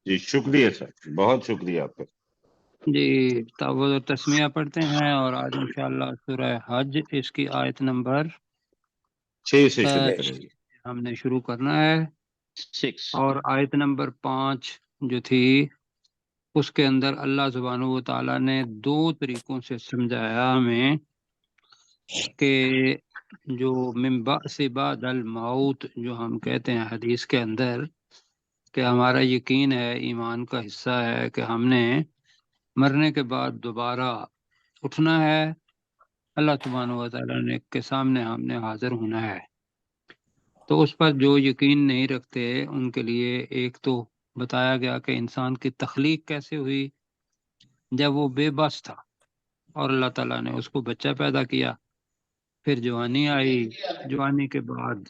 جی شکریہ سر، بہت شکریہ آپ کا۔ جی تعوذ و تسمیہ پڑھتے ہیں، اور آج انشاءاللہ سورہ حج اس کی آیت نمبر 6 سے شروع کریں گے۔ ہم نے شروع کرنا ہے، 6۔ اور آیت نمبر 5 جو تھی اس کے اندر اللہ سبحانہ و تعالیٰ نے 2 طریقوں سے سمجھایا ہمیں کہ جو من بعث بعد الموت جو ہم کہتے ہیں حدیث کے اندر، کہ ہمارا یقین ہے، ایمان کا حصہ ہے کہ ہم نے مرنے کے بعد دوبارہ اٹھنا ہے، اللہ سبحانہ و تعالیٰ نے کے سامنے ہم نے حاضر ہونا ہے۔ تو اس پر جو یقین نہیں رکھتے ان کے لیے ایک تو بتایا گیا کہ انسان کی تخلیق کیسے ہوئی، جب وہ بے بس تھا اور اللہ تعالیٰ نے اس کو بچہ پیدا کیا، پھر جوانی آئی، جوانی کے بعد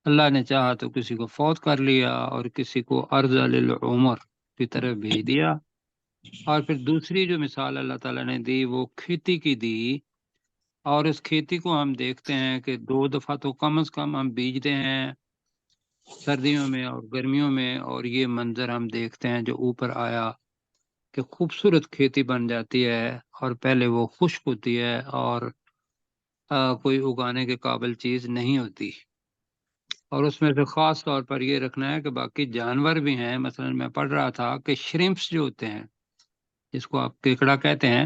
اللہ نے چاہا تو کسی کو فوت کر لیا اور کسی کو ارذل العمر کی طرف بھیج دیا، اور پھر دوسری جو مثال اللہ تعالیٰ نے دی وہ کھیتی کی دی، اور اس کھیتی کو ہم دیکھتے ہیں کہ 2 دفعہ تو کم از کم ہم بیجتے ہیں، سردیوں میں اور گرمیوں میں، اور یہ منظر ہم دیکھتے ہیں جو اوپر آیا کہ خوبصورت کھیتی بن جاتی ہے، اور پہلے وہ خشک ہوتی ہے اور کوئی اگانے کے قابل چیز نہیں ہوتی، اور اس میں سے خاص طور پر یہ رکھنا ہے کہ باقی جانور بھی ہیں، مثلا میں پڑھ رہا تھا کہ شرمپس جو ہوتے ہیں جس کو آپ کیکڑا کہتے ہیں،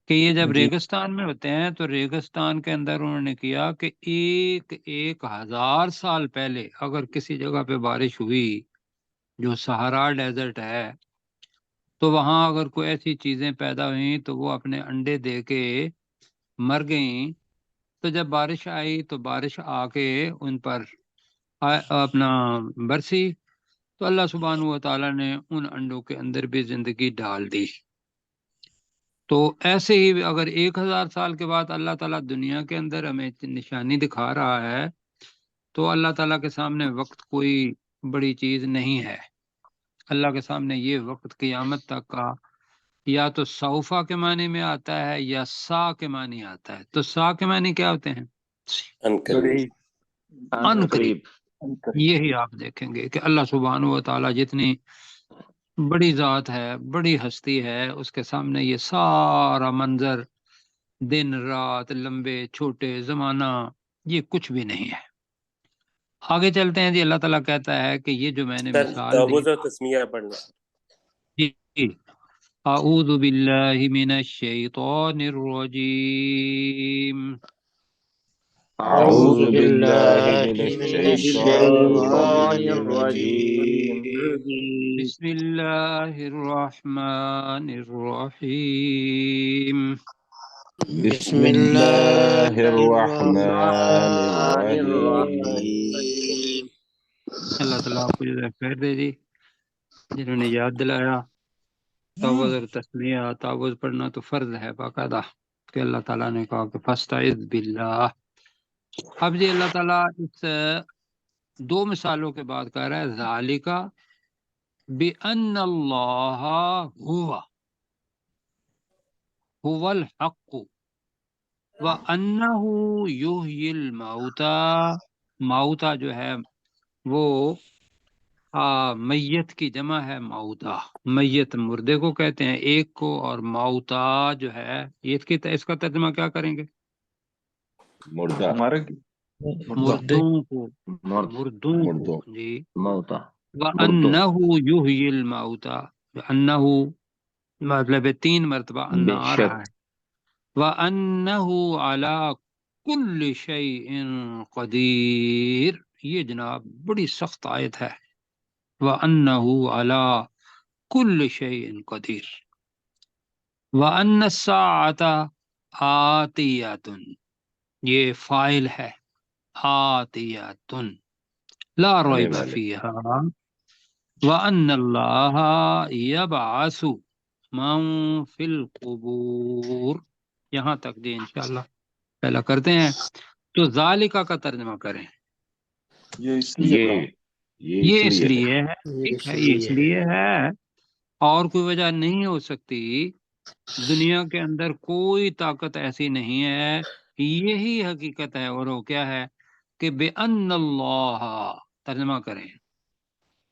کہ یہ جب جی ریگستان میں ہوتے ہیں تو ریگستان کے اندر انہوں نے کیا کہ 1000 سال پہلے اگر کسی جگہ پہ بارش ہوئی جو صحرا ڈیزرٹ ہے، تو وہاں اگر کوئی ایسی چیزیں پیدا ہوئیں تو وہ اپنے انڈے دے کے مر گئیں، تو جب بارش آئی تو بارش آ کے ان پر اپنا برسی، تو اللہ سبحانہ و تعالیٰ نے ان انڈوں کے اندر بھی زندگی ڈال دی۔ تو ایسے ہی اگر 1000 سال کے بعد اللہ تعالیٰ دنیا کے اندر ہمیں نشانی دکھا رہا ہے، تو اللہ تعالیٰ کے سامنے وقت کوئی بڑی چیز نہیں ہے۔ اللہ کے سامنے یہ وقت قیامت تک کا یا تو سوفا کے معنی میں آتا ہے یا سا کے معنی آتا ہے۔ تو سا کے معنی کیا ہوتے ہیں؟ قریب ان قریب۔ قریب یہی آپ دیکھیں گے کہ اللہ سبحانہ و تعالیٰ جتنی بڑی ذات ہے، بڑی ہستی ہے، اس کے سامنے یہ سارا منظر، دن رات، لمبے چھوٹے زمانہ، یہ کچھ بھی نہیں ہے۔ آگے چلتے ہیں جی، اللہ تعالیٰ کہتا ہے کہ یہ جو میں نے سر مثال دی، تعوذ و تسمیہ پڑھنا۔ جی اعوذ باللہ من الشیطان الرجیم، اعوذ أعوذ باللہ بالله من من الشیطان الشيطان الرجیم۔ الرجيم. بسم اللہ الرحمن الرحیم۔ بسم بسم الله اللہ الرحمن الرحمن الرحیم۔ الرحيم. اللہ تعالیٰ آپ کو جزائے خیر دے جی، جنہوں نے یاد دلایا۔ تعوذ اور تسمیہ، تعوذ پڑھنا تو فرض ہے باقاعدہ، کہ اللہ تعالیٰ نے کہا کہ فاستعذ باللہ۔ اب جی اللہ تعالیٰ اس 2 مثالوں کے بعد کہہ رہا ہے ذالک بأن اللہ هو الحق وأنہ یحیی الموتى، موتا جو ہے وہ میت کی جمع ہے موتا، میت مردے کو کہتے ہیں ایک کو، اور موتا جو ہے اس کا ترجمہ کیا کریں گے؟ مردہ، مردہ مردوں کو، مردوں کو مردوں، جی۔ موتا مردوں وَأَنَّهُ يُحْيِي الْمَوْتَى، انہ مطلب ہے 3 مرتبہ انا بے آ شک رہا ہے۔ وَأَنَّهُ عَلَى كُلِّ شَيْءٍ قدیر، یہ جناب بڑی سخت آیت ہے، وَأَنَّهُ عَلَى كُلِّ شَيْءٍ قدیر، وَأَنَّ السَّاعَةَ آتِيَةٌ، یہ فائل ہے، آتِيَةٌ لا آنے ریب والے۔ فیہا، وَأَنَّ اللَّهَ يَبْعَثُ مَن فِي الْقُبُورِ۔ یہاں تک جی انشاءاللہ پہلا کرتے ہیں۔ تو ذالکہ کا ترجمہ کریں۔ یہ اس لیے یہ کہا یہ اس لیے ہے۔ لیے ہے، ٹھیک ہے، یہ اس لیے ہے، اور کوئی وجہ نہیں ہو سکتی۔ دنیا کے اندر کوئی طاقت ایسی نہیں ہے، یہی حقیقت ہے، اور وہ کیا ہے کہ بِأَنَّ اللَّهَ، ترجمہ کریں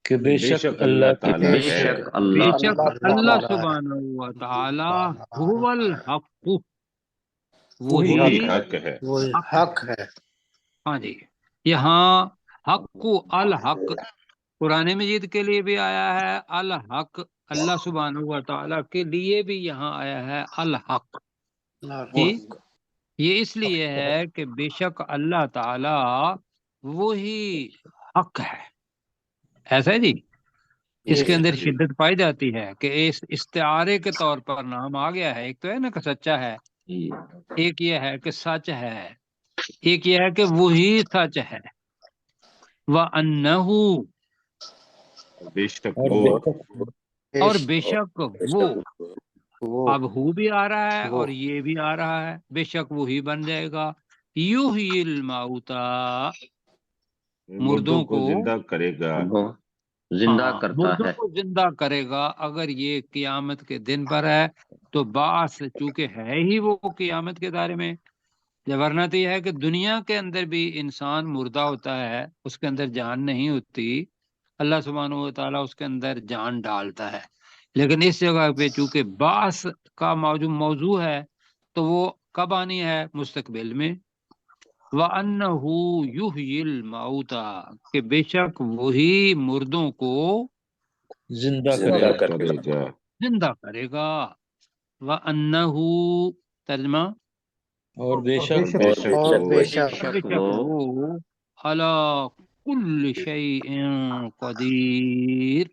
کہ بے شک اللہ تعالیٰ تعالیٰ ہے ہے بے شک اللہ سبحانہ و تعالی هو الحق، وہی وہی حق ہے۔ وہی حق حق ہے۔ ہے۔ ہاں جی، یہاں حق الحق قرآن مجید کے لیے بھی آیا ہے، الحق اللہ سبحانہ و تعالی کے لیے بھی یہاں آیا ہے الحق۔ جی، یہ اس لیے ہے کہ بے شک اللہ تعالی وہی حق ہے، ایسا ہے جی۔ اس کے اندر شدت پائی جاتی ہے کہ اس استعارے کے طور پر نام آ گیا ہے، ایک تو ہے نا کہ سچا ہے، ایک یہ ہے کہ سچ ہے، ایک یہ ہے کہ وہی سچ ہے۔ وَأَنَّهُ، بے شک اور وہ اور بے شک وہ، وہ اب ہو بھی آ رہا ہے وہ اور یہ بھی آ رہا ہے، بے شک وہی بن جائے گا۔ یحیی الموتا، مردوں کو زندہ کرے گا۔ زندہ ہاں، کرتا مردوں ہے۔ کو زندہ کرے گا۔ اگر یہ قیامت کے دن پر ہے تو بعث چونکہ ہے ہی وہ قیامت کے دائرے میں، ورنہ تو یہ ہے کہ دنیا کے اندر بھی انسان مردہ ہوتا ہے، اس کے اندر جان نہیں ہوتی، اللہ سبحانہ و تعالیٰ اس کے اندر جان ڈالتا ہے، لیکن اس جگہ پہ چونکہ بعث کا موضوع ہے تو وہ کب آنی ہے؟ مستقبل میں۔ وَأَنَّهُ يُحْيِي الْمَوْتَى، کہ بے شک وہی مردوں کو زندہ زندہ کرے کرے گا۔ زندہ کرے گا۔ وَأَنَّهُ، ترجمہ، اور بے شک بے شک اور وہ بے بے شک شک وہ علی کل شیء قدیر،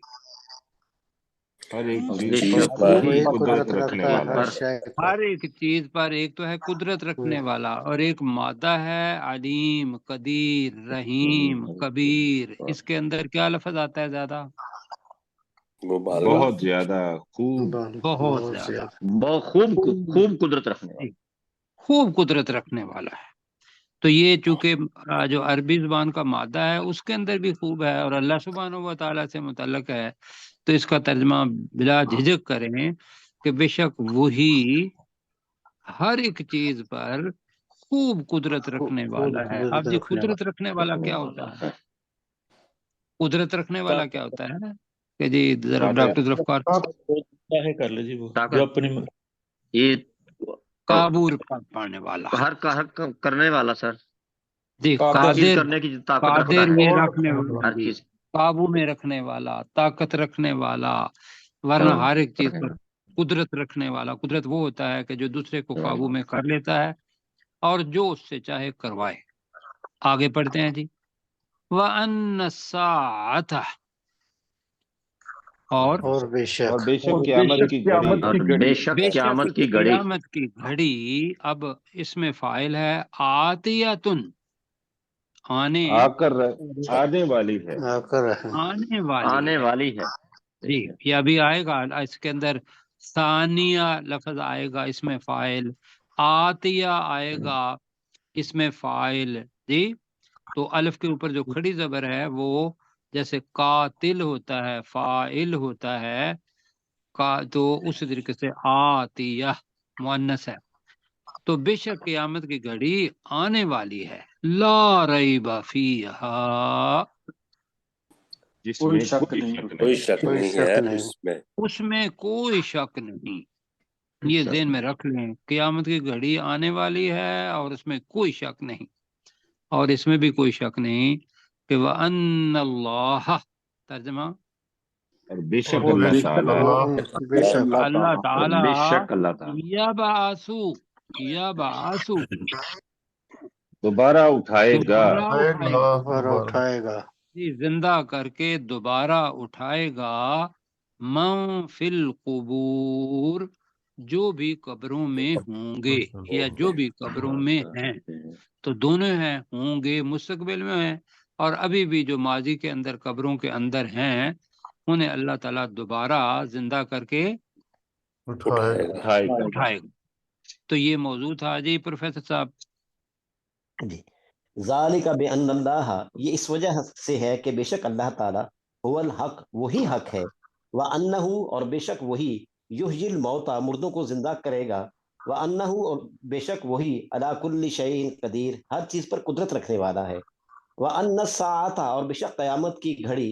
ہر ایک بے چیز شک پر وہی قدرت قدرت رکھنے رکھتا ہے والا ہر ہے۔ شے پر۔ ہر ایک چیز پر ایک تو ہے قدرت رکھنے والا، اور ایک مادہ ہے علیم، قدیر، رحیم، کبیر۔ اس کے اندر کیا لفظ آتا ہے زیادہ؟ بہت زیادہ خوب، بہت زیادہ، بہت خوب قدرت رکھنے والا۔ خوب قدرت رکھنے والا ہے۔ تو یہ چونکہ جو عربی زبان کا مادہ ہے اس کے اندر بھی خوب ہے اور اللہ سبحانہ و تعالیٰ سے متعلق ہے، تو اس کا ترجمہ بلا جھجک کریں کہ بے شک وہی ہر ایک چیز پر خوب قدرت رکھنے والا ہے۔ اب جی قدرت رکھنے والا کیا ہوتا ہے؟ قدرت رکھنے والا کیا ہوتا ہے کہ جی ذرا ڈاکٹر ذوالفقار، چاہے کر لے جی، وہ طاقت، جو اپنی یہ قابو پانے والا، ہر کرنے والا سر، جی ہر چیز قادر، کرنے کی طاقت رکھتا قادر ہے، یہ رکھنے والا، ہر جی چیز۔ قابو میں رکھنے والا، طاقت رکھنے والا، ورنہ ہر ایک چیز پر قدرت رکھنے والا۔ قدرت وہ ہوتا ہے کہ جو دوسرے کو قابو میں کر لیتا ہے اور جو اس سے چاہے کروائے۔ آگے پڑھتے ہیں جی۔ وَأَنَّ السَّاعَةَ، اور اور بے شک بے قیامت شک کی گھڑی، اور بے شک بے قیامت شک کی گھڑی، قیامت کی گھڑی، اب اس میں فاعل ہے آتیتن، آنے آ کر آنے والی ہے۔ آ کر ہے۔ آنے والی آنے ہے۔ والی ہے۔ جی یہ ابھی آئے گا، اس کے اندر ثانیہ لفظ آئے گا، اس میں فاعل، آتیہ آئے گا، اس میں فاعل، جی۔ تو الف کے اوپر جو کھڑی زبر ہے وہ جیسے قاتل ہوتا ہے، فاعل ہوتا ہے، تو اسی طریقے سے آتیہ مؤنث ہے۔ تو بے شک قیامت کی گھڑی آنے والی ہے، لا ریب فیہا، جس میں کوئی شک کوئی نہیں۔ شک نہیں۔ اس میں کوئی شک نہیں۔ یہ ذہن میں رکھ لیں، قیامت کی گھڑی آنے والی ہے اور اس میں کوئی شک نہیں، اور اس میں بھی کوئی شک نہیں کہ وَأَنَّ اللَّهَ، ترجمہ، اور بے شک اور اللہ بے شک تعالیٰ بے شک اللہ تعالی بے شک اللہ تعالیٰ یبعث دوبارہ اٹھائے گا، دوبارہ اٹھائے گا، جی زندہ کر کے دوبارہ اٹھائے گا، من فی القبور، جو بھی قبروں میں ہوں گے یا جو بھی قبروں میں ہیں، تو دونوں ہیں، ہوں گے مستقبل میں ہیں، اور ابھی بھی جو ماضی کے اندر قبروں کے اندر ہیں انہیں اللہ تعالیٰ دوبارہ زندہ کر کے اٹھائے گا۔ اٹھائے گا۔ تو یہ موضوع تھا جی پروفیسر صاحب۔ جی، ذالک بان اللہ، یہ اس وجہ سے ہے کہ بے شک اللہ تعالیٰ هو الحق، وہی حق ہے، وانہ، اور بے شک وہی، یحیی الموتى، مردوں کو زندہ کرے گا، وانہ، اور بے شک وہی، علی کل شیء قدیر، ہر چیز پر قدرت رکھنے والا ہے، وان الساعۃ، اور بے شک قیامت کی گھڑی،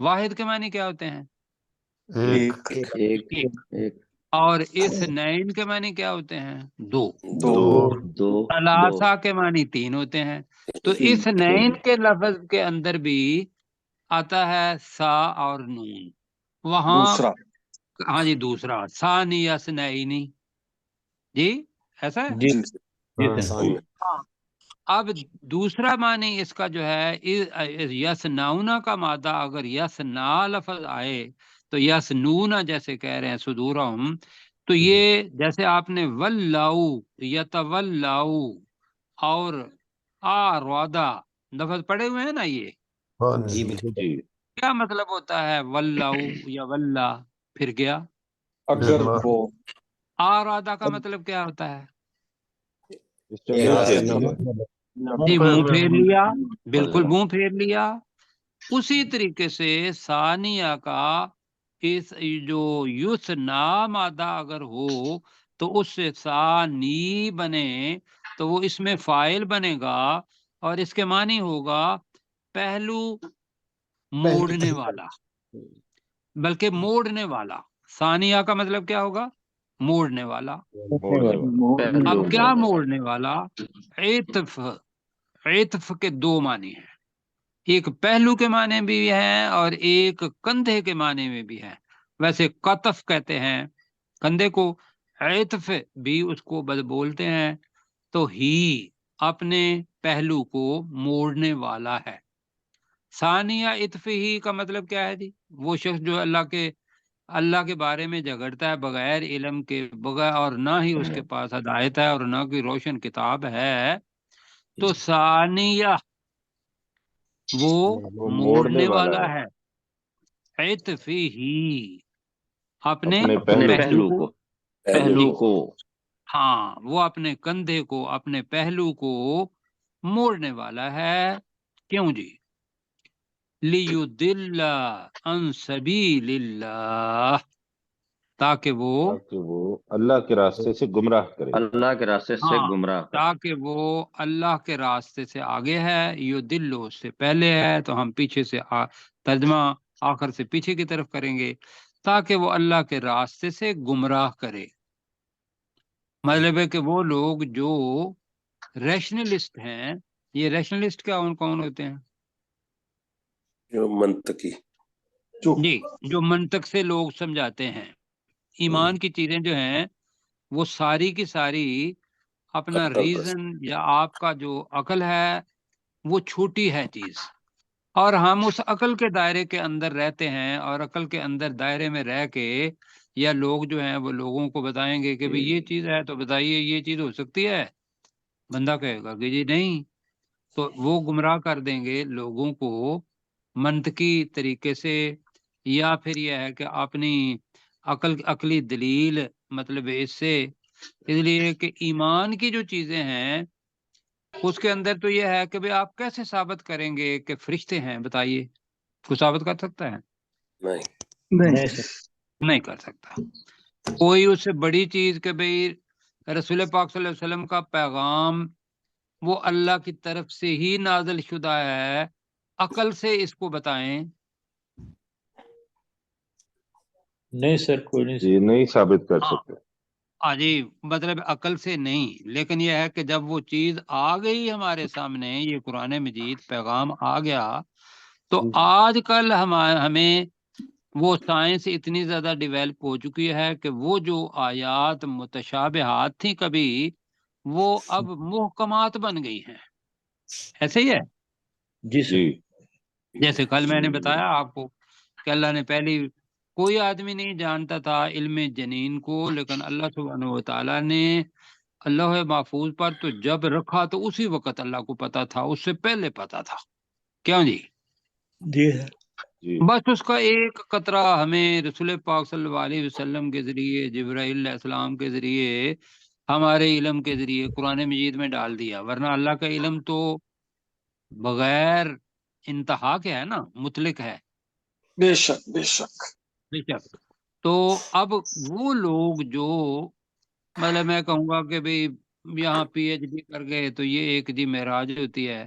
واحد کے معنی کیا ہوتے ہیں؟ ایک ایک ایک اور اس نین کے معنی کیا ہوتے ہیں؟ دو دو ثلاثہ کے معنی تین ہوتے ہیں. تو اس نین کے لفظ کے اندر بھی آتا ہے سا اور نون. وہاں ہاں جی دوسرا ثانی یا ثنائنی جی ایسا ہے. جی جی سر ثانی. ہاں اب دوسرا معنی اس کا جو ہے یسناؤنا کا مادہ اگر یسنا لفظ آئے تو یسنونا جیسے کہہ رہے ہیں صدورہم تو یہ جیسے آپ نے ولاؤ یتولاؤ اور آروادا لفظ پڑے ہوئے ہیں نا یہ جی بالکل. جی کیا مطلب ہوتا ہے ولاؤ یا ولا پھر گیا. اگر وہ آروادا کا مطلب کیا ہوتا ہے؟ اس میں اعراض پھیر کرنا. دیا. جی منہ پھیر لیا بالکل منہ پھیر لیا. اسی طریقے سے ثانیہ کا اس جو یسنا مادہ اگر ہو تو اس سے ثانی بنے تو وہ اس میں فاعل بنے گا اور اس کے معنی ہوگا پہلو موڑنے والا بلکہ موڑنے والا. ثانیہ کا مطلب کیا ہوگا؟ موڑنے والا. اب کیا موڑنے والا؟ عطف. عطف کے دو معنی ہیں. ایک پہلو کے معنی بھی ہے اور ایک کندھے کے معنی میں بھی ہے. ویسے قطف کہتے ہیں کندھے کو, عطف بھی اس کو بولتے ہیں. تو ہی اپنے پہلو کو موڑنے والا ہے. ثانیہ عطف ہی کا مطلب کیا ہے جی؟ وہ شخص جو اللہ کے بارے میں جھگڑتا ہے بغیر علم کے بغیر اور نہ ہی اس کے پاس ہدایت ہے اور نہ کوئی روشن کتاب ہے تو ثانیہ وہ موڑنے والا ہے. عطفی ہی اپنے پہلو کو ہاں وہ اپنے کندھے کو اپنے پہلو کو موڑنے والا ہے. کیوں جی؟ لیضل عن سبیل اللہ تاکہ وہ اللہ کے راستے سے گمراہ کرے. اللہ کے راستے سے گمراہ کر. تاکہ وہ اللہ کے راستے سے آگے ہے. یضل سے پہلے ہے تو ہم پیچھے سے ترجمہ آخر سے پیچھے کی طرف کریں گے. تاکہ وہ اللہ کے راستے سے گمراہ کرے. مطلب ہے کہ وہ لوگ جو ریشنلسٹ ہیں, یہ ریشنلسٹ کون ہوتے ہیں؟ جو منطقی جی جو منطق سے لوگ سمجھاتے ہیں. ایمان کی چیزیں جو ہیں وہ ساری کی ساری اپنا ریزن یا آپ کا جو عقل ہے وہ چھوٹی ہے چیز, اور ہم اس عقل کے دائرے کے اندر رہتے ہیں اور عقل کے اندر دائرے میں رہ کے یا لوگ جو ہیں وہ لوگوں کو بتائیں گے کہ بھئی یہ چیز ہے تو بتائیے یہ چیز ہو سکتی ہے. بندہ کہے گا کہ جی نہیں, تو وہ گمراہ کر دیں گے لوگوں کو منطقی طریقے سے, یا پھر یہ ہے کہ اپنی عقلی دلیل مطلب اس سے. اس لیے کہ ایمان کی جو چیزیں ہیں اس کے اندر تو یہ ہے کہ بھئی آپ کیسے ثابت کریں گے کہ فرشتے ہیں؟ بتائیے, کوئی ثابت کر سکتا ہے؟ نہیں کر سکتا. کوئی اس سے بڑی چیز کہ بھئی رسول پاک صلی اللہ علیہ وسلم کا پیغام وہ اللہ کی طرف سے ہی نازل شدہ ہے, عقل سے اس کو بتائیں. نہیں سر کوئی نہیں یہ نہیں ثابت کر سکتے. جی مطلب عقل سے نہیں, لیکن یہ ہے کہ جب وہ چیز آ گئی ہمارے سامنے, یہ قرآن مجید پیغام آ گیا, تو آج کل ہمیں وہ سائنس اتنی زیادہ ڈیویلپ ہو چکی ہے کہ وہ جو آیات متشابہات تھیں کبھی, وہ اب محکمات بن گئی ہیں. ایسے ہی ہے جی سر. جیسے کل میں نے بتایا آپ کو کہ اللہ نے پہلی کوئی آدمی نہیں جانتا تھا علم جنین کو, لیکن اللہ سبحانہ و تعالیٰ نے اللہ محفوظ پر تو جب رکھا تو اسی وقت اللہ کو پتا تھا, اس سے پہلے پتا تھا. کیوں جی؟ جی بس اس کا ایک قطرہ ہمیں رسول پاک صلی اللہ علیہ وسلم کے ذریعے, جبرائیل علیہ السلام کے ذریعے, ہمارے علم کے ذریعے قرآن مجید میں ڈال دیا. ورنہ اللہ کا علم تو بغیر انتہا کے ہے نا, مطلق ہے. بے شک بے شک بے شک. تو اب وہ لوگ جو میں کہوں گا کہ بھئی یہاں پی ایچ ڈی کر گئے تو یہ ایک جی معراج ہوتی ہے,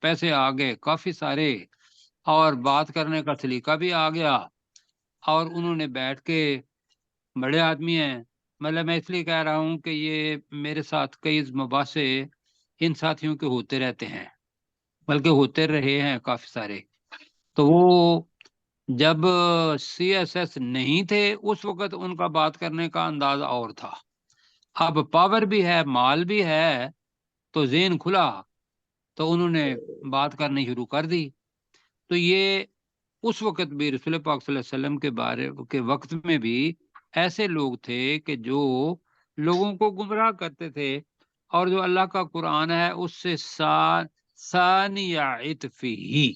پیسے آ گئے کافی سارے, اور بات کرنے کا سلیقہ بھی آ گیا, اور انہوں نے بیٹھ کے, بڑے آدمی ہیں, مطلب میں اس لیے کہہ رہا ہوں کہ یہ میرے ساتھ کئی مباحثے ان ساتھیوں کے ہوتے رہتے ہیں, بلکہ ہوتے رہے ہیں کافی سارے. تو وہ جب CSS نہیں تھے اس وقت ان کا بات کرنے کا انداز اور تھا. اب پاور بھی ہے, مال بھی ہے, تو ذہن کھلا, تو انہوں نے بات کرنی شروع کر دی. تو یہ اس وقت بھی رسول پاک صلی اللہ علیہ وسلم کے بارے کے وقت میں بھی ایسے لوگ تھے کہ جو لوگوں کو گمراہ کرتے تھے, اور جو اللہ کا قرآن ہے اس سے ثانی عطفہ,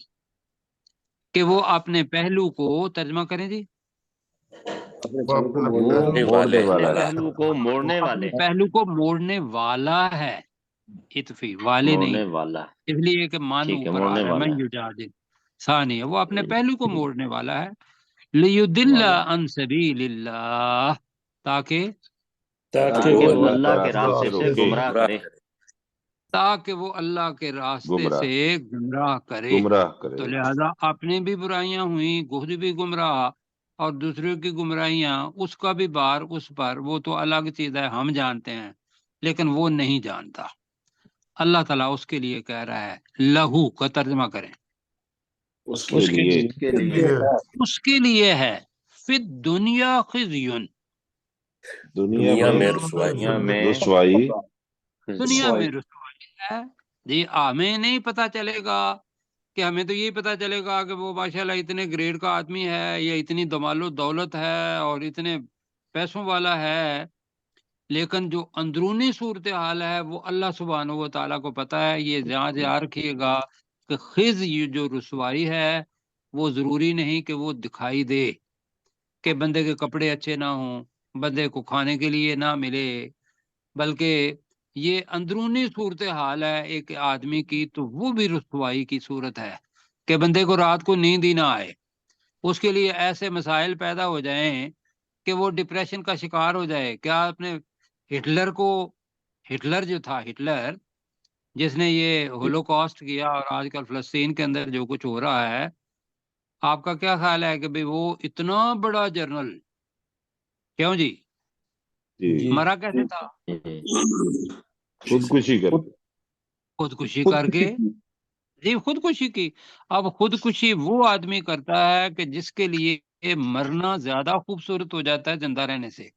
کہ وہ اپنے پہلو کو, ترجمہ کریں جی, وہ والے اپنے والا ہے. پہلو کو موڑنے والے اپنے پہلو کو موڑنے والا ہے, عطفی والے موڑنے نہیں, والا. اس لیے کہ مان ٹھیک ہے, اوپر آ موڑنے رہا ہے, والا من ہے. یجادل ثانی ہے, وہ اپنے پہلو کو موڑنے والا ہے. لیضل عن سبیل اللہ, تاکہ تاکہ وہ وہ اللہ کے راستے سے روکے, گمراہ کرے. تاکہ وہ اللہ کے راستے گمراہ سے گمراہ کرے. گمراہ کرے. تو لہذا اپنی بھی برائیاں ہوئیں, خود بھی گمراہ, اور دوسروں کی گمراہیاں, اس کا بھی بار اس پر, وہ تو الگ چیز ہے, ہم جانتے ہیں, لیکن وہ نہیں جانتا. اللہ تعالیٰ اس کے لیے کہہ رہا ہے, لہو کا ترجمہ کریں, اس اس کے لیے اس کے لیے اس کے لیے ہے, فی دنیا خزی, دنیا میں دنیا میں رسوائی, دنیا میں رسوائی ہے جی. ہمیں نہیں پتا چلے گا, کہ ہمیں تو یہی پتا چلے گا کہ وہ ماشاءاللہ اتنے گریڈ کا آدمی ہے, یا اتنی دمال و دولت ہے, اور اتنے پیسوں والا ہے, لیکن جو اندرونی صورتحال ہے وہ اللہ سبحانہ و تعالیٰ کو پتا ہے. یہ یاد رکھیے گا کہ خز یہ جو رسوائی ہے وہ ضروری نہیں کہ وہ دکھائی دے, کہ بندے کے کپڑے اچھے نہ ہوں, بندے کو کھانے کے لیے نہ ملے, بلکہ یہ اندرونی صورتحال ہے ایک آدمی کی, تو وہ بھی رسوائی کی صورت ہے, کہ بندے کو رات کو نیند ہی نہ آئے, اس کے لیے ایسے مسائل پیدا ہو جائیں کہ وہ ڈپریشن کا شکار ہو جائے. کیا آپ نے ہٹلر کو, ہٹلر جو تھا, ہٹلر جس نے یہ ہولوکاسٹ کیا, اور آج کل فلسطین کے اندر جو کچھ ہو رہا ہے, آپ کا کیا خیال ہے کہ وہ اتنا بڑا جنرل, کیوں جی, جی مرا کیسے تھا؟ خودکشی کر کے, خودکشی کر کے, جی خودکشی کی. اب خودکشی وہ آدمی کرتا ہے کہ جس کے لیے مرنا زیادہ خوبصورت ہو جاتا ہے زندہ رہنے سے,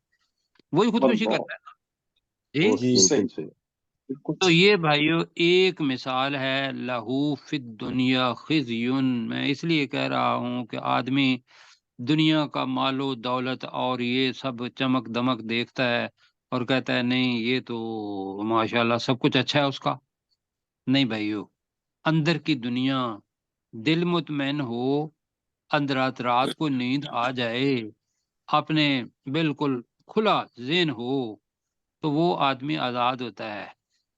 وہی خودکشی کرتا ہے. جی بالکل صحیح. تو یہ بھائیو ایک مثال ہے, لہو فی الدنیا خزی. میں اس لیے کہہ رہا ہوں کہ آدمی دنیا کا مال و دولت اور یہ سب چمک دمک دیکھتا ہے اور کہتا ہے نہیں یہ تو ماشاءاللہ سب کچھ اچھا ہے اس کا. نہیں بھائیو, اندر کی دنیا, دل مطمئن ہو, اندرات رات کو نیند آ جائے, اپنے بالکل کھلا ذہن ہو, تو وہ آدمی آزاد ہوتا ہے.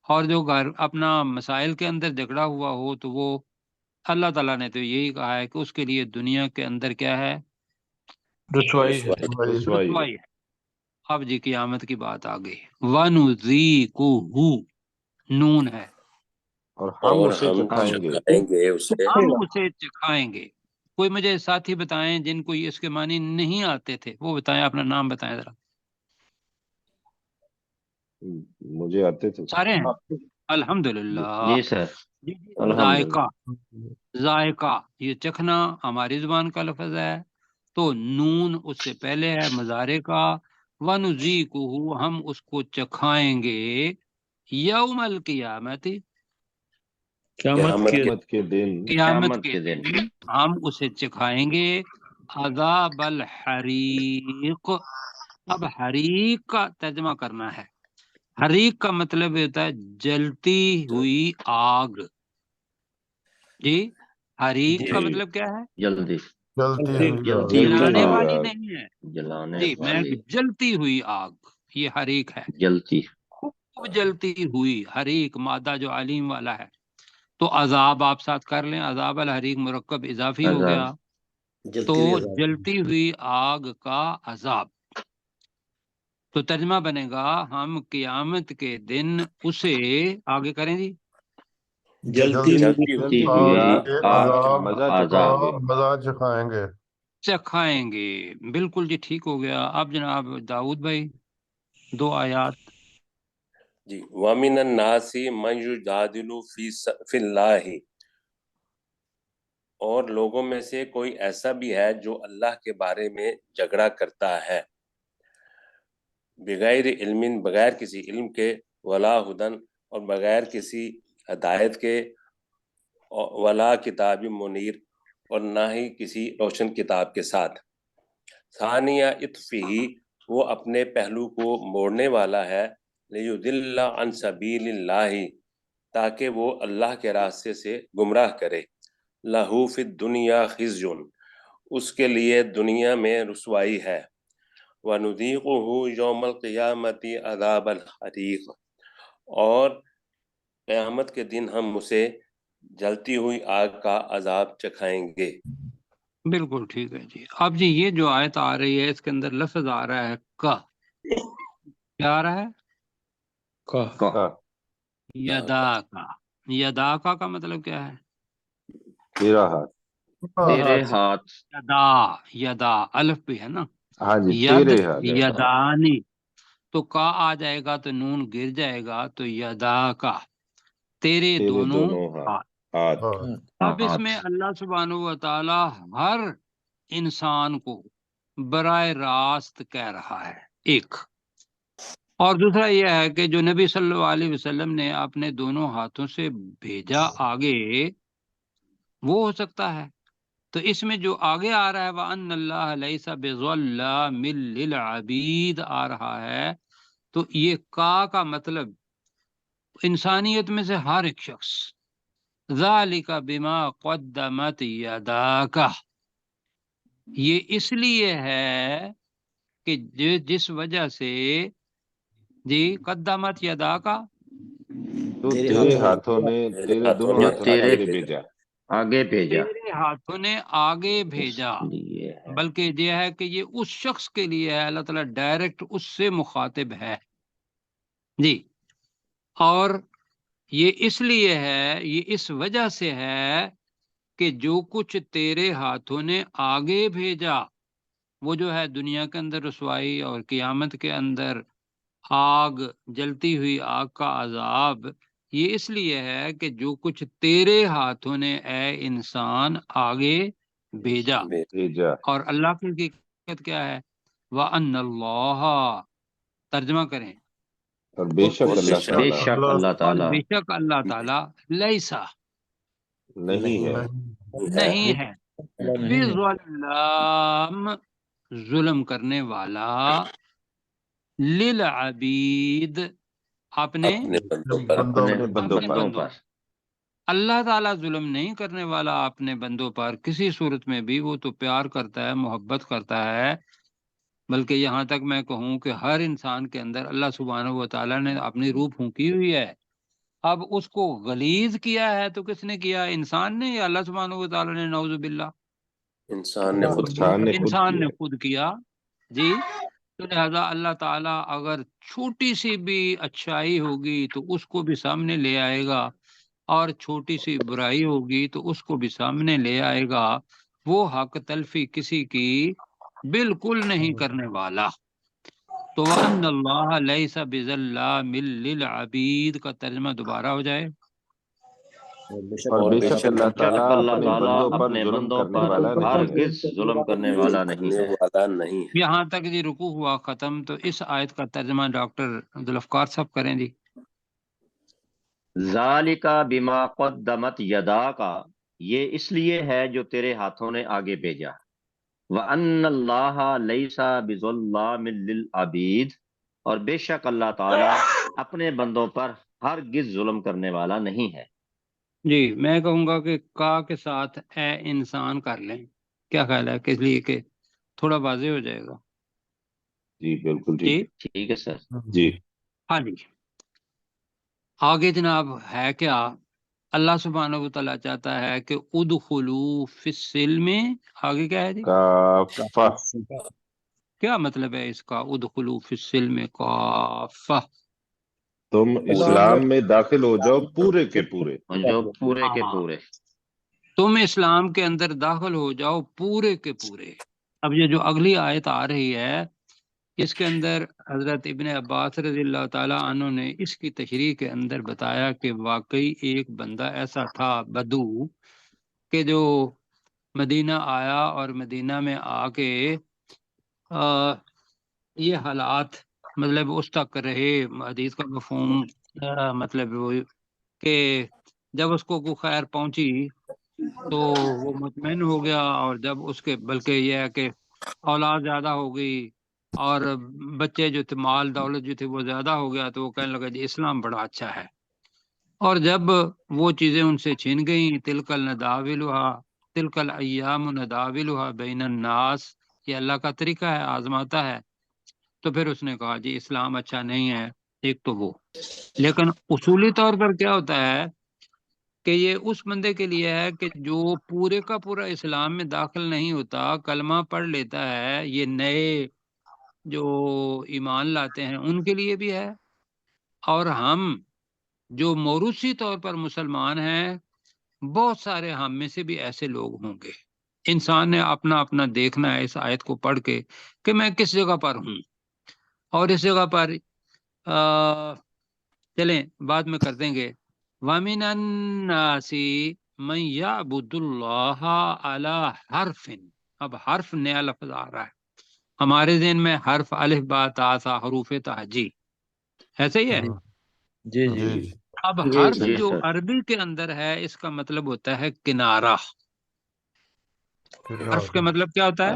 اور جو گھر اپنا مسائل کے اندر جھگڑا ہوا ہو, تو وہ اللہ تعالیٰ نے تو یہی کہا ہے کہ اس کے لیے دنیا کے اندر کیا ہے, رسوائی ہے. رسوائی ہے. اب جی قیامت کی بات آ گئی. وَنُذِيقُهُ, نون ہے, اور ہم اور اسے ہم چکھائیں گے. چکھائیں گے اسے ہم اسے چکھائیں گے. کوئی مجھے ساتھی بتائیں جن کو اس کے معنی نہیں آتے تھے, وہ بتائیں, اپنا نام بتائیں ذرا. مجھے آتے تھے. سارے ہیں, الحمدللہ. جی سر, الحمدللہ. ذائقہ, ذائقہ یہ چکھنا ہماری زبان کا لفظ ہے, تو نون اس سے پہلے ہے مضارع کا. وَنُذِيقُهُ, ہم اس کو چکھائیں گے, یوم القیامت, قیامت کے قیامت کے دن, قیامت کے دن. دن ہم اسے چکھائیں گے عذاب الحریق. اب حریق کا ترجمہ کرنا ہے. حریق کا مطلب ہوتا ہے جلتی ہوئی آگ. جی حریق کا مطلب کیا ہے؟ جلدی جلتی جلانے ہوئی والی آگ. نہیں ہے جلانے جی, میں والی, جلتی ہوئی آگ, یہ حریق ہے. جلتی. خوب جلتی ہوئی حریق, مادہ جو علیم والا ہے. تو عذاب آپ ساتھ کر لیں, عذاب الحریق مرکب اضافی ہو عذاب. گیا, تو جلتی ہوئی عذاب. جلتی ہوئی آگ کا عذاب. تو ترجمہ بنے گا ہم قیامت کے دن اسے آگے کریں جی جلتی جلتی ہوئی ہوئی آگ آگ کا مزہ عذاب مزہ چکھائیں گے. چکھائیں گے. بالکل جی ٹھیک ہو گیا. اب جناب داؤد بھائی 2 آیات. جی وَمِنَ النَّاسِ مَن يُجَادِلُ فِي اللَّهِ، اور لوگوں میں سے کوئی ایسا بھی ہے جو اللہ کے بارے میں جھگڑا کرتا ہے، بغیر علم، بغیر کسی علم کے، ولا ہدن، اور بغیر کسی ہدایت کے، ولا کتاب منیر، اور نہ ہی کسی روشن کتاب کے ساتھ. ثانیہ اطفی، وہ اپنے پہلو کو موڑنے والا ہے، لیضل عن سبیل اللہ، تاکہ وہ اللہ کے راستے سے گمراہ کرے. لہو فی الدنیا خزی، اس کے لیے دنیا میں رسوائی ہے. وَنُذِيقُهُ يَوْمَ الْقِيَامَةِ عَذَابَ الْحَرِيقِ، اور قیامت کے دن ہم اسے جلتی ہوئی آگ کا عذاب چکھائیں گے. بالکل ٹھیک ہے جی. اب جی یہ جو آیت آ رہی ہے اس کے اندر لفظ آ رہا ہے کا. کیا آ رہا ہے؟ کا یدا کا. یدا کا مطلب کیا ہے؟ تیرا ہاتھ. تیرے ہاتھ. یدا. یدا الف بھی ہے نا. ہاں جی ید تیرے ہاتھ. یدانی، تو کا آ جائے گا تو نون گر جائے گا تو یدا کا، تیرے تیرے دونوں دونوں ہاتھ. ہاتھ. اب اس میں اللہ سبحانہ و تعالی ہر انسان کو براہ راست کہہ رہا ہے ایک، اور دوسرا یہ ہے کہ جو نبی صلی اللہ علیہ وسلم نے اپنے دونوں ہاتھوں سے بھیجا آگے وہ ہو سکتا ہے. تو اس میں جو آگے آ رہا ہے وَأَنَّ اللَّهَ لَيْسَ بِظَلَّامٍ لِّلْعَبِيدِ آ رہا ہے، تو یہ کا مطلب انسانیت میں سے ہر ایک شخص، ذَلِكَ بِمَا قَدَّمَتْ يَدَاكَ، یہ اس لیے ہے کہ جس وجہ سے جی قدمت یداکا، تو تیرے تیرے ہاتھوں ہاتھوں نے تیرے دونوں جو ہاتھوں نے تیرے آگے بھیجا. آگے بھیجا. تیرے ہاتھوں نے آگے بھیجا. اس لیے ہے. بلکہ یہ ہے کہ یہ اس شخص کے لیے ہے، اللہ تعالیٰ ڈائریکٹ اس سے مخاطب ہے جی. اور یہ اس لیے ہے، یہ اس وجہ سے ہے کہ جو کچھ تیرے ہاتھوں نے آگے بھیجا وہ جو ہے دنیا کے اندر رسوائی اور قیامت کے اندر آگ، جلتی ہوئی آگ کا عذاب، یہ اس لیے ہے کہ جو کچھ تیرے ہاتھوں نے اے انسان آگے بھیجا. بھیجا. اور اللہ کی حقیقت کیا ہے؟ وَأَنَّ اللَّهَ، ترجمہ کریں. اور بے شک اور اللہ بے تعالیٰ شک اللہ اور تعالیٰ بے شک اللہ تعالیٰ لیسا، نہیں ہے نہیں ہے، بظلام، ظلم کرنے والا، للعبید، اپنے اپنے بندوں پر اپنے بندوں بندوں پر. اللہ تعالیٰ ظلم نہیں کرنے والا اپنے بندوں پر کسی صورت میں بھی. وہ تو پیار کرتا ہے، محبت کرتا ہے، بلکہ یہاں تک میں کہوں کہ ہر انسان کے اندر اللہ سبحانہ و تعالیٰ نے اپنی روح پھونکی ہوئی ہے. اب اس کو غلیظ کیا ہے تو کس نے کیا؟ انسان نے یا اللہ سبحانہ و تعالیٰ نے؟ نعوذ باللہ، انسان نے خود کیا. انسان نے خود انسان کیا. نے خود کیا جی. تو لہذا اللہ تعالیٰ اگر چھوٹی سی بھی اچھائی ہوگی تو اس کو بھی سامنے لے آئے گا، اور چھوٹی سی برائی ہوگی تو اس کو بھی سامنے لے آئے گا. وہ حق تلفی کسی کی بالکل نہیں کرنے والا. تو وَأَنَّ اللَّهَ لَيْسَ بِظَلَّامٍ لِّلْعَبِيدِ کا ترجمہ دوبارہ ہو جائے. اور بے شک اللہ بے تعالیٰ شک اللہ اپنے تعالیٰ بندوں پر اپنے ظلم بندوں کرنے پر والا نہیں ہے. ہرگز ظلم کرنے والا نہیں کرنے ہے. والا نہیں ہے. یہاں تک جی رکوع ہوا ختم. تو اس آیت کا ترجمہ ڈاکٹر ذوالفقار صاحب کریں جی. ذالک بما قدمت یداکا، یہ اس لیے ہے جو تیرے ہاتھوں نے آگے بھیجا. وَأَنَّ اللَّهَ لَيْسَ بِظَلَّامٍ لِّلْعَبِيدِ، اور بے شک اللہ تعالیٰ اپنے بندوں پر ہرگز ظلم کرنے والا نہیں ہے. جی میں کہوں گا کہ کا کے ساتھ اے انسان کر لیں. کیا خیال ہے؟ کس لیے کہ تھوڑا واضح ہو جائے گا. جی بالکل ٹھیک جی ہے. ٹھیک ہے سر. جی ہاں جی. آگے جناب ہے کیا؟ اللہ سبحانہ و تعالیٰ چاہتا ہے کہ ادخلوا فی السلم، آگے کیا ہے جی؟ کافہ. کیا مطلب ہے اس کا؟ ادخلوا فی السلم کافہ، تم اسلام میں داخل ہو جاؤ پورے کے پورے. جو پورے کے ہاں، پورے. تم اسلام کے اندر داخل ہو جاؤ پورے کے پورے. اب یہ جو اگلی آیت آ رہی ہے اس کے اندر حضرت ابن عباس رضی اللہ تعالی عنہ نے اس کی تشریح کے اندر بتایا کہ واقعی ایک بندہ ایسا تھا بدو کہ جو مدینہ آیا اور مدینہ میں آ کے یہ حالات مطلب اس تک رہے. حدیث کا مفہوم مطلب وہ کہ جب اس کو کوئی خیر پہنچی تو وہ مطمئن ہو گیا، اور جب اس کے بلکہ یہ ہے کہ اولاد زیادہ ہو گئی اور بچے جو تھے، مال دولت جو تھے وہ زیادہ ہو گیا، تو وہ کہنے لگا جی اسلام بڑا اچھا ہے. اور جب وہ چیزیں ان سے چھن گئیں، تلک النداولھا تلک الایام نداولھا بین الناس، یہ اللہ کا طریقہ ہے، آزماتا ہے. تو پھر اس نے کہا جی اسلام اچھا نہیں ہے. ایک تو وہ، لیکن اصولی طور پر کیا ہوتا ہے کہ یہ اس بندے کے لیے ہے کہ جو پورے کا پورا اسلام میں داخل نہیں ہوتا، کلمہ پڑھ لیتا ہے، یہ نئے جو ایمان لاتے ہیں ان کے لیے بھی ہے. اور ہم جو موروثی طور پر مسلمان ہیں، بہت سارے ہم میں سے بھی ایسے لوگ ہوں گے. انسان نے اپنا اپنا دیکھنا ہے اس آیت کو پڑھ کے کہ میں کس جگہ پر ہوں، اور اس جگہ پر چلیں بعد میں کر دیں گے. وَمِنَ النَّاسِ مَن يَعْبُدُ اللَّهَ عَلَى حَرْفٍ. اب حرف نیا لفظ آ رہا ہے ہمارے ذہن میں، حرف الف با تا سا حروف تہجی، ایسے ہی ہے. جی جی اب حرف جی جو سر. عربی کے اندر ہے اس کا مطلب ہوتا ہے کنارہ. حرف کا مطلب کیا ہوتا ہے؟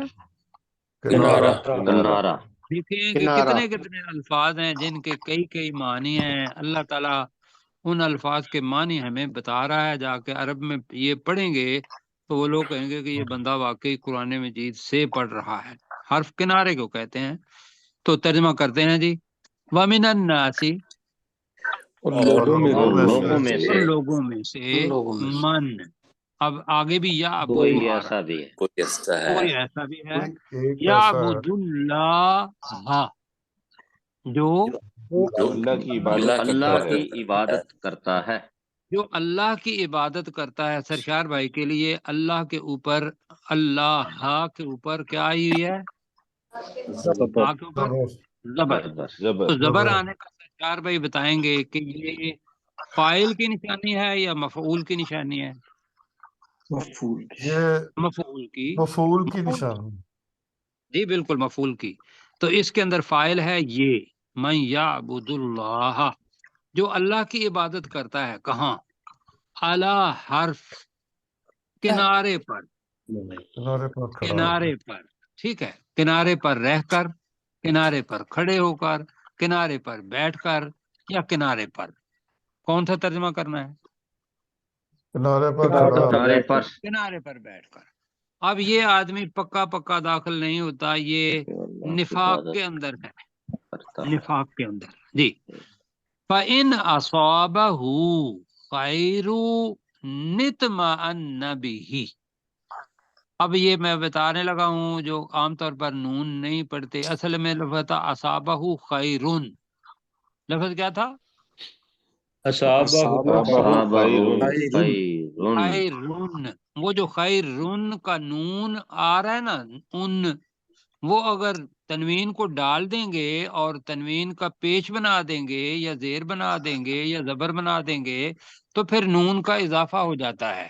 کنارہ. کنارہ. دیکھیں کہ کنارہ. کتنے کتنے الفاظ ہیں جن کے کئی کئی معنی ہیں. اللہ تعالیٰ ان الفاظ کے معنی ہمیں بتا رہا ہے. جا کے عرب میں یہ پڑھیں گے تو وہ لوگ کہیں گے کہ یہ بندہ واقعی قرآن مجید سے پڑھ رہا ہے. حرف کنارے کو کہتے ہیں. تو ترجمہ کرتے ہیں جی، وَمِنَ النَّاسِ، اور اور لوگوں میں لوگوں میں اور سے لوگوں میں سے، لوگوں میں سے من، اب آگے بھی یا ابود کوئی آ رہا ایسا بھی ہے. کوئی ایسا ہے کوئی ایسا بھی ہے، ایک یا ایسا ہے ابود اللہ، جو جو اللہ کی اللہ عبادت اللہ کرتا کی ہے. عبادت کرتا ہے. جو اللہ کی عبادت کرتا ہے. سرشار بھائی کے لیے اللہ کے اوپر، اللہ کے اوپر کیا آئی ہوئی ہے؟ ہاں کے اوپر زبر. زبر. تو زبر زبر. آنے کا سرشار بھائی بتائیں گے کہ یہ فاعل کی نشانی ہے یا مفعول کی نشانی ہے؟ یہ مفعول کی. مفعول کی نشانی. جی بالکل مفعول کی. تو اس کے اندر فاعل ہے یہ من یعبد اللہ، جو اللہ کی عبادت کرتا ہے. کہاں؟ اعلی حرف، کنارے پر. کنارے پر کھڑا ہے. کنارے پر، ٹھیک ہے، کنارے پر رہ کر، کنارے پر کھڑے ہو کر، کنارے پر بیٹھ کر، یا کنارے پر. کون سا ترجمہ کرنا ہے؟ کنارے پر کھڑا. کنارے پر. کنارے پر بیٹھ کر. اب یہ آدمی پکا پکا داخل نہیں ہوتا، یہ نفاق کے اندر ہے. کرتا ہے. نفاق کے اندر. جی، فَإِنْ أَصَابَهُ خَيْرٌ نِطْمَأَنَّ بِهِ. اب یہ میں بتانے لگا ہوں جو عام طور پر نون نہیں پڑھتے، اصل میں لفظ تھا اصابہ خیرن. لفظ کیا تھا؟ اصابہ خیرن. خیرن. وہ جو خیرن کا نون آ رہا ہے نا، ان، وہ اگر تنوین کو ڈال دیں گے اور تنوین کا پیش بنا دیں گے یا زیر بنا دیں گے یا زبر بنا دیں گے تو پھر نون کا اضافہ ہو جاتا ہے.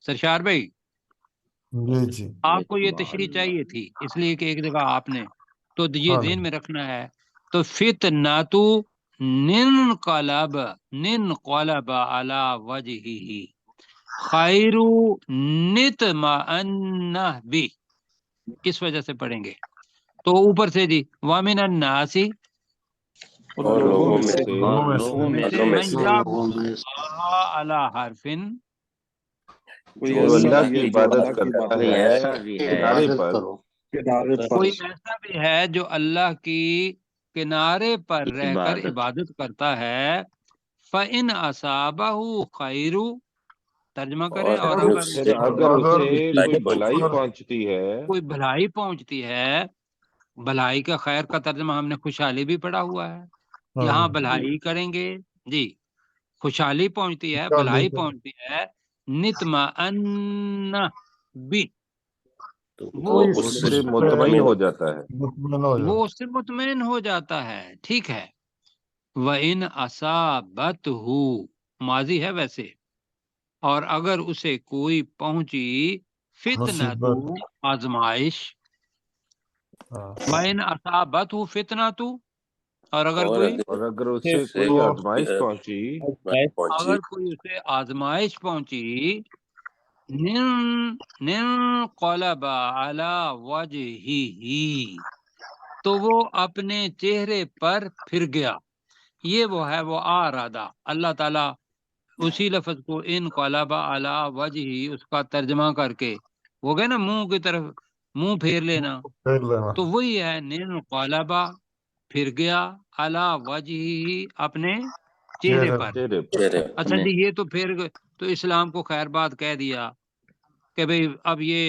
سرشار بھائی جی جی آپ کو یہ تشریح چاہیے تھی، اس لیے کہ ایک جگہ آپ نے تو یہ ہاں ذہن میں رکھنا ہے. تو فتنۃ ننقلب علی وجہہ خیر نطمئن بہ، اس وجہ سے پڑھیں گے. تو اوپر سے جی وَمِنَ النَّاسِ، اور لوگوں میں سے لوگوں میں سے من یعبد اللہ علی حرف، جو اللہ کی عبادت کرتا کوئی ہے ایسا بھی ہے کنارے عبادت پر. کرو. کوئی ایسا بھی ہے جو اللہ کی کنارے پر رہ کر عبادت کرتا ہے. فَإِنْ أَصَابَهُ خَيْرٌ، ترجمہ کریں. اور اگر پھر اگر اسے اگر کوئی بھلائی پہنچتی ہے کوئی بھلائی پہنچتی ہے، بھلائی کا خیر کا ترجمہ ہم نے خوشحالی بھی پڑھا ہوا ہے، یہاں بھلائی کریں گے جی، خوشحالی پہنچتی ہے، بھلائی پہنچتی ہے، نطمئن بھی، تو وہ اس سے مطمئن ہو جاتا ہے، مطمئن ہو وہ جائے. اس سے مطمئن ہو جاتا ہے، ٹھیک ہے۔ وَإِنْ أَصَابَتْهُ ماضی ہے ویسے، اور اگر اسے کوئی پہنچی فتنۃ مصیبت. آزمائش، ہاں. وَإِنْ أَصَابَتْهُ فتنۃ، اور اگر اور کوئی اور اگر اس سے سے کوئی آزمائش پہنچی، پہنچی اگر کوئی اسے آزمائش پہنچی، انقلب علی وجہہ، تو وہ اپنے چہرے پر پھر گیا۔ یہ وہ ہے وہ آرادہ، اللہ تعالیٰ اسی لفظ کو انقلب علی وجہہ اس کا ترجمہ کر کے، وہ گئے نا منہ کی طرف، منہ پھیر لینا، پھیر لینا. تو وہی ہے انقلب، پھر گیا، علی وجہہ اپنے چہرے پر۔ چہرے پر، چہرے اچھا اپنے جی، یہ تو پھر تو اسلام کو خیر بات کہہ دیا کہ بھئی اب یہ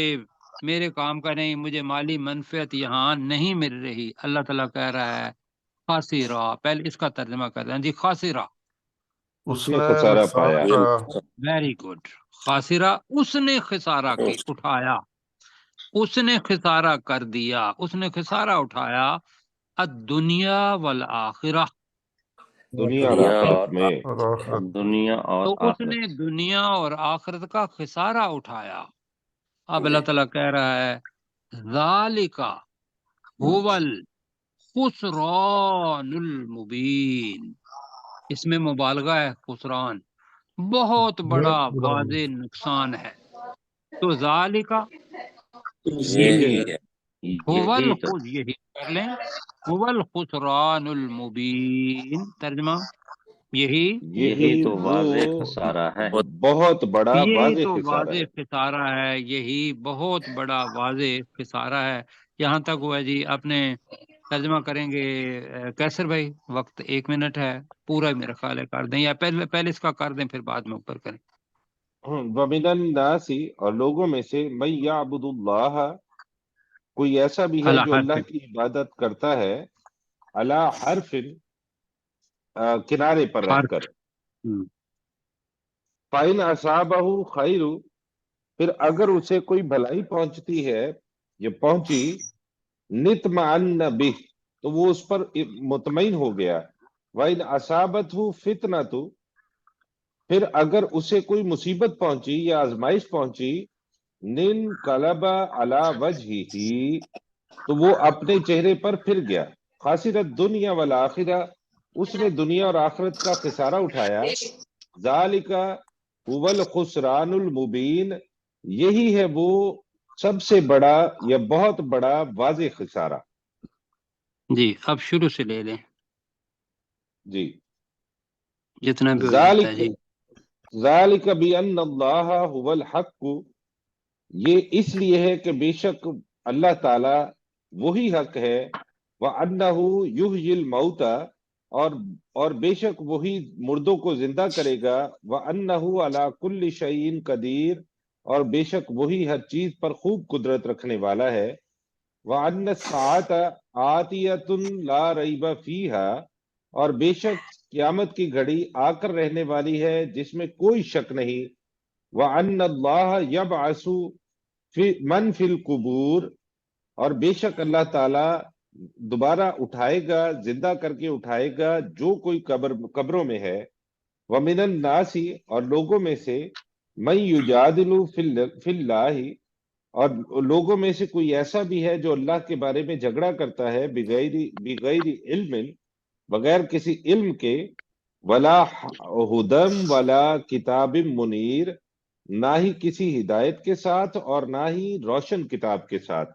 میرے کام کا نہیں، مجھے مالی منفعت یہاں نہیں مل رہی۔ اللہ تعالیٰ کہہ رہا ہے خاسرہ، پہلے اس کا ترجمہ کرتے ہیں جی، خاسرہ، اس نے نے خسارہ نقصان پایا، اٹھایا. ویری گڈ، خاسرہ اس نے خسارہ کی اٹھایا، اس نے خسارہ کر دیا، اس نے خسارہ اٹھایا، الدنیا والآخرہ، دنیا اور دنیا آخرت اور میں، اور آخرت. دنیا اور تو اس آخرت۔ نے دنیا اور آخرت کا خسارہ اٹھایا۔ اب اللہ تعالیٰ کہہ رہا ہے ذالک هو الخسران المبین، اس میں مبالغہ ہے، خسران، بہت بڑا واضح نقصان ہے۔ تو ذالک یہی ہے یہی تو یہی کر لیں، هو الخسران المبین، ترجمہ یہی یہی تو وہ واضح خسارہ ہے۔ بہت بڑا یہی واضح تو خسارہ واضح ہے۔ خسارہ ہے، یہی بہت بڑا واضح خسارہ ہے۔ یہاں تک ہوا جی، اپنے ترجمہ کریں گے کیسر بھائی، وقت 1 منٹ ہے، پورا میرا خیال ہے کر دیں، یا پہلے اس کا کر دیں پھر بعد میں اوپر کریں۔ وَمِنَ النَّاسِ اور لوگوں میں سے مَن یعبد اللہ، کوئی ایسا بھی ہے جو اللہ اللہ کی عبادت کرتا ہے، علی حرف، کنارے پر رہ کر، فَإِنْ أَصَابَهُ خَيْرٌ، پھر اگر اسے کوئی بھلائی پہنچتی ہے یا پہنچی، نطمئن بہ، تو وہ اس پر مطمئن ہو گیا، وَإِنْ أَصَابَتْهُ فِتْنَةٌ، پھر اگر اسے کوئی مصیبت پہنچی یا آزمائش پہنچی، ننقلب علی وجہہ، تو وہ اپنے چہرے پر پھر گیا، خاسرت دنیا والآخرہ، اس نے دنیا اور آخرت کا خسارہ اٹھایا، ذالک هو الخسران المبین، یہی ہے وہ سب سے بڑا یا بہت بڑا واضح خسارہ۔ جی اب شروع سے لے لیں جی، جتنا بھی ہو جاتا ہے جی۔ ذالک بأن اللہ هو الحق، یہ اس لیے ہے کہ بے شک اللہ تعالی وہی حق ہے، وَأَنَّهُ يُحْيِي الْمَوْتَى، اور بے شک وہی مردوں کو زندہ کرے گا، وَأَنَّهُ عَلَى كُلِّ شَيْءٍ قدیر، اور بے شک وہی ہر چیز پر خوب قدرت رکھنے والا ہے، وَأَنَّ السَّاعَةَ آتِيَةٌ لَا رَيْبَ فِيهَا، اور بے شک قیامت کی گھڑی آ کر رہنے والی ہے جس میں کوئی شک نہیں، وَأَنَّ اللَّهَ يَبْعَثُ مَن فِي الْقُبُورِ، اور بے شک اللہ تعالی دوبارہ اٹھائے گا، زندہ کر کے اٹھائے گا جو کوئی قبروں میں ہے، وَمِنَ النَّاسِ اور لوگوں میں سے مَن یُجَادِلُ فِی اللَّہِ، اور لوگوں میں سے کوئی ایسا بھی ہے جو اللہ کے بارے میں جھگڑا کرتا ہے، بغیر علم، بغیر کسی علم کے، ولا ہدم ولا کتاب منیر، نہ ہی کسی ہدایت کے ساتھ اور نہ ہی روشن کتاب کے ساتھ،